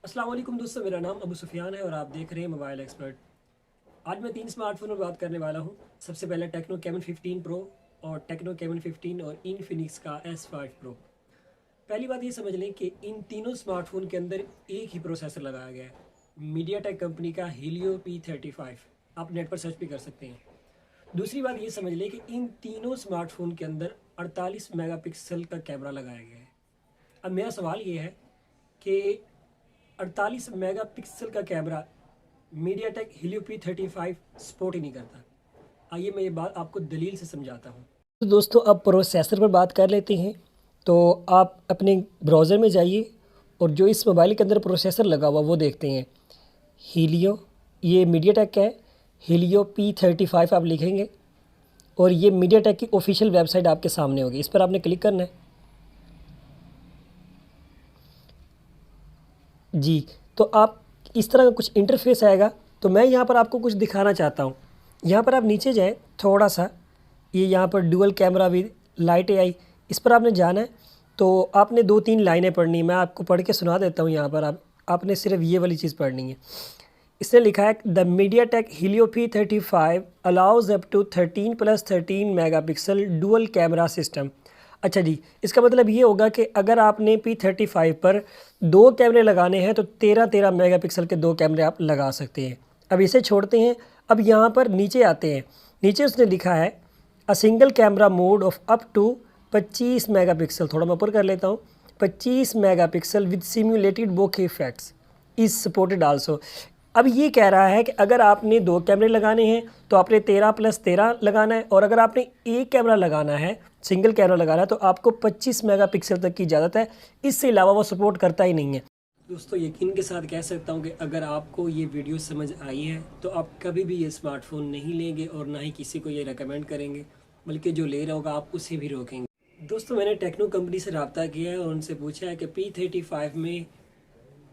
अस्सलाम वालेकुम दोस्तों, मेरा नाम अबू सुफियान है और आप देख रहे हैं मोबाइल एक्सपर्ट। आज मैं 3 स्मार्टफोन पर बात करने वाला हूं। सबसे पहले टेक्नो कैमन 15 प्रो और टेक्नो कैमन 15 और इनफिनिक्स का S5 प्रो। पहली बात ये समझ लें कि इन तीनों स्मार्टफोन के अंदर एक ही प्रोसेसर लगाया गया है, मीडियाटेक कंपनी का हीलियो P35। आप नेट पर सर्च भी कर सकते हैं। दूसरी बात ये समझ लें कि इन तीनों स्मार्टफोन के अंदर 48 मेगापिक्सल का कैमरा लगाया गया है। अब मेरा सवाल ये है कि 48 मेगापिक्सल का camera MediaTek Helio P35 support ही नहीं करता। आइए मैं ये बात आपको दलील से समझाता हूँ। तो दोस्तों, अब प्रोसेसर पर बात कर लेते हैं। तो आप अपने ब्राउज़र में जाइए और जो इस मोबाइल के अंदर प्रोसेसर लगा हुआ वो देखते हैं। हीलियो, ये मीडियाटेक का है, हीलियो P35 आप लिखेंगे और ये मीडियाटेक की ऑफिशियल वेबसाइट आपके सामने होगी। इस पर आपने क्लिक करना है। जी, तो आप इस तरह का कुछ इंटरफेस आएगा। तो मैं यहाँ पर आपको कुछ दिखाना चाहता हूँ। यहाँ पर आप नीचे जाएँ थोड़ा सा, ये यहाँ पर dual camera with light AI, इस पर आपने जाना है। तो आपने 2-3 लाइनें पढ़नी है, मैं आपको पढ़ के सुना देता हूँ। यहाँ पर आपने सिर्फ ये वाली चीज़ पढ़नी है। इसने लिखा है the MediaTek Helio P35 allows up to 13+13 megapixel dual camera system. अच्छा जी, इसका मतलब ये होगा कि अगर आपने P35 पर 2 कैमरे लगाने हैं तो 13-13 मेगापिक्सल के 2 कैमरे आप लगा सकते हैं। अब इसे छोड़ते हैं, अब यहाँ पर नीचे आते हैं। नीचे उसने लिखा है a single camera mode of up to 25 megapixel, थोड़ा मैं ऊपर कर लेता हूँ, 25 megapixel with simulated bokeh effects is supported also. अब ये कह रहा है कि अगर आपने 2 कैमरे लगाने हैं तो आपने 13+13 लगाना है, और अगर आपने एक कैमरा लगाना है, सिंगल कैमरा लगाना है, तो आपको 25 मेगापिक्सल तक की इजाज़त है। इससे अलावा वो सपोर्ट करता ही नहीं है। दोस्तों, यकीन के साथ कह सकता हूँ कि अगर आपको ये वीडियो समझ आई है तो आप कभी भी ये स्मार्टफोन नहीं लेंगे और ना ही किसी को ये रेकमेंड करेंगे, बल्कि जो ले रहा होगा आप उसे भी रोकेंगे। दोस्तों, मैंने टेक्नो कंपनी से रब्ता किया है और उनसे पूछा है कि P35 में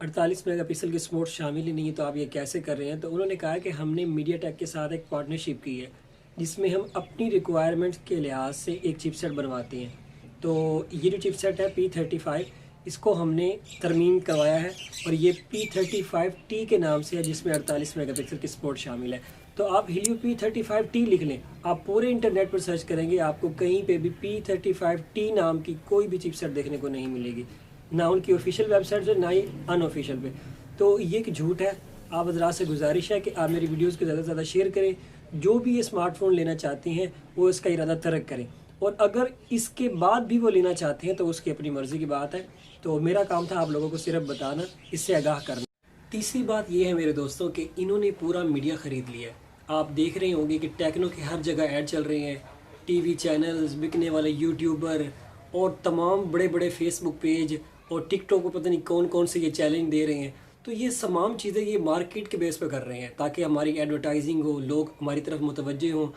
48 मेगापिक्सल की स्पोर्ट शामिल ही नहीं है, तो आप ये कैसे कर रहे हैं। तो उन्होंने कहा कि हमने मीडियाटेक के साथ एक पार्टनरशिप की है जिसमें हम अपनी रिक्वायरमेंट्स के लिहाज से एक चिपसेट बनवाते हैं। तो ये जो चिपसेट है P35, इसको हमने तरमीम करवाया है और ये P35T के नाम से है, जिसमें 48 मेगापिक्सल की स्पोर्ट शामिल है। तो आप हीलियो P35T लिख लें, आप पूरे इंटरनेट पर सर्च करेंगे, आपको कहीं पे भी P35T नाम की कोई भी चिपसेट देखने को नहीं मिलेगी, ना उनकी ऑफिशियल वेबसाइट पे, ना ही अनऑफिशियल पे। तो ये एक झूठ है। आप हज़रात से गुजारिश है कि आप मेरी वीडियोस को ज़्यादा से ज़्यादा शेयर करें। जो भी ये स्मार्टफोन लेना चाहते हैं वो इसका इरादा तर्क करें, और अगर इसके बाद भी वो लेना चाहते हैं तो उसकी अपनी मर्ज़ी की बात है। तो मेरा काम था आप लोगों को सिर्फ बताना, इससे आगाह करना। तीसरी बात ये है मेरे दोस्तों कि इन्होंने पूरा मीडिया ख़रीद लिया है। आप देख रहे होंगे कि टेक्नो के हर जगह ऐड चल रहे हैं, टीवी चैनल्स, बिकने वाले यूट्यूबर और तमाम बड़े बड़े फेसबुक पेज और टिकटॉक को पता नहीं कौन कौन से ये चैलेंज दे रहे हैं। तो ये तमाम चीज़ें ये मार्केट के बेस पर कर रहे हैं ताकि हमारी एडवर्टाइजिंग हो, लोग हमारी तरफ मुतवज्जे हों।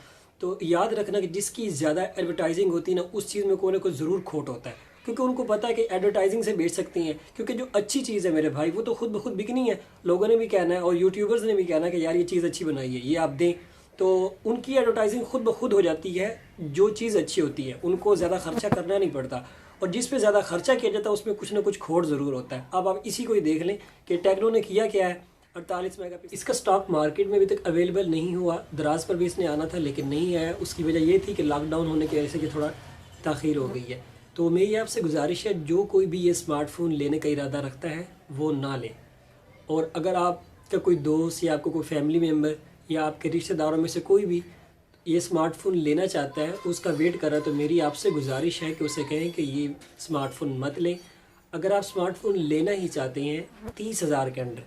तो याद रखना कि जिसकी ज़्यादा एडवर्टाइजिंग होती है ना, उस चीज़ में कोई ना कोई ज़रूर खोट होता है, क्योंकि उनको पता है कि एडवर्टाइजिंग से बेच सकती हैं। क्योंकि जो अच्छी चीज़ है मेरे भाई, वो तो खुद ब खुद बिकनी है। लोगों ने भी कहना है और यूट्यूबर्स ने भी कहना है कि यार ये चीज़ अच्छी बनाई है, ये आप दें, तो उनकी एडवर्टाइजिंग खुद ब खुद हो जाती है। जो चीज़ अच्छी होती है उनको ज़्यादा खर्चा करना नहीं पड़ता, और जिस पे ज़्यादा खर्चा किया जाता है उसमें कुछ ना कुछ खोट ज़रूर होता है। अब आप इसी को ही देख लें कि टेक्नो ने किया क्या है। 48 मेगापिक्सल इसका स्टॉक मार्केट में अभी तक अवेलेबल नहीं हुआ, दराज पर भी इसने आना था लेकिन नहीं आया। उसकी वजह ये थी कि लॉकडाउन होने की वजह से कि थोड़ा ताख़ीर हो गई है। तो मेरी आपसे गुजारिश है, जो कोई भी ये स्मार्टफोन लेने का इरादा रखता है वो ना ले। और अगर आपका कोई दोस्त या आपको कोई फैमिली मेम्बर या आपके रिश्तेदारों में से कोई भी ये स्मार्टफोन लेना चाहता है, उसका वेट कर रहा है, तो मेरी आपसे गुजारिश है कि उसे कहें कि ये स्मार्टफोन मत लें। अगर आप स्मार्टफोन लेना ही चाहते हैं 30,000 के अंडर,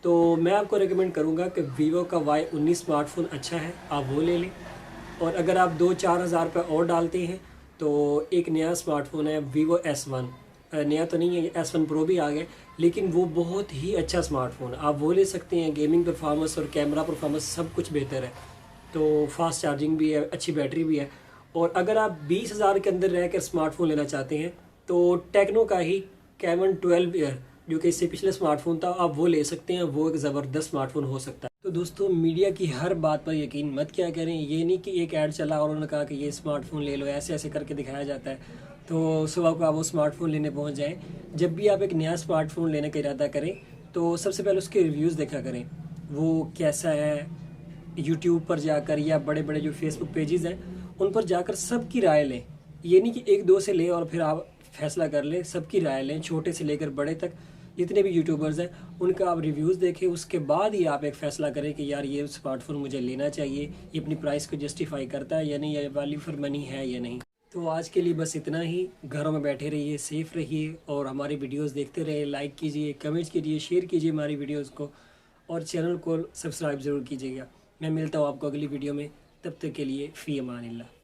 तो मैं आपको रेकमेंड करूंगा कि वीवो का Y19 स्मार्टफोन अच्छा है, आप वो ले लें। और अगर आप 2-4 हज़ार रुपये और डालते हैं तो एक नया स्मार्टफोन है वीवो S1, नया तो नहीं है, S1 प्रो भी आ गया, लेकिन वो बहुत ही अच्छा स्मार्टफोन है, आप वो ले सकते हैं। गेमिंग परफॉर्मेंस और कैमरा परफॉर्मेंस सब कुछ बेहतर है, तो फास्ट चार्जिंग भी है, अच्छी बैटरी भी है। और अगर आप 20,000 के अंदर रह कर स्मार्टफोन लेना चाहते हैं तो टेक्नो का ही कैमन 12 ईयर, जो कि इससे पिछले स्मार्टफोन था, आप वो ले सकते हैं। वो एक ज़बरदस्त स्मार्टफोन हो सकता है। तो दोस्तों, मीडिया की हर बात पर यकीन मत किया करें। ये नहीं कि एक ऐड चला और उन्होंने कहा कि ये स्मार्टफोन ले लो, ऐसे ऐसे करके दिखाया जाता है तो सुबह को आप वो स्मार्टफोन लेने पहुंच जाएं। जब भी आप एक नया स्मार्टफोन लेने का इरादा करें तो सबसे पहले उसके रिव्यूज़ देखा करें, वो कैसा है। यूट्यूब पर जाकर या बड़े बड़े जो फेसबुक पेजेस हैं उन पर जाकर सबकी राय लें। ये नहीं कि एक दो से लें और फिर आप फैसला कर लें, सबकी राय लें, छोटे से लेकर बड़े तक जितने भी यूट्यूबर्स हैं उनका आप रिव्यूज़ देखें, उसके बाद ही आप एक फ़ैसला करें कि यार ये स्मार्टफोन मुझे लेना चाहिए, ये अपनी प्राइस को जस्टिफाई करता है या नहीं, या वैल्यू फॉर मनी है या नहीं। तो आज के लिए बस इतना ही। घरों में बैठे रहिए, सेफ़ रहिए और हमारी वीडियोस देखते रहिए। लाइक कीजिए, कमेंट्स कीजिए, शेयर कीजिए हमारी वीडियोस को और चैनल को सब्सक्राइब ज़रूर कीजिएगा। मैं मिलता हूँ आपको अगली वीडियो में, तब तक के लिए फ़ी अमानिल्लाह।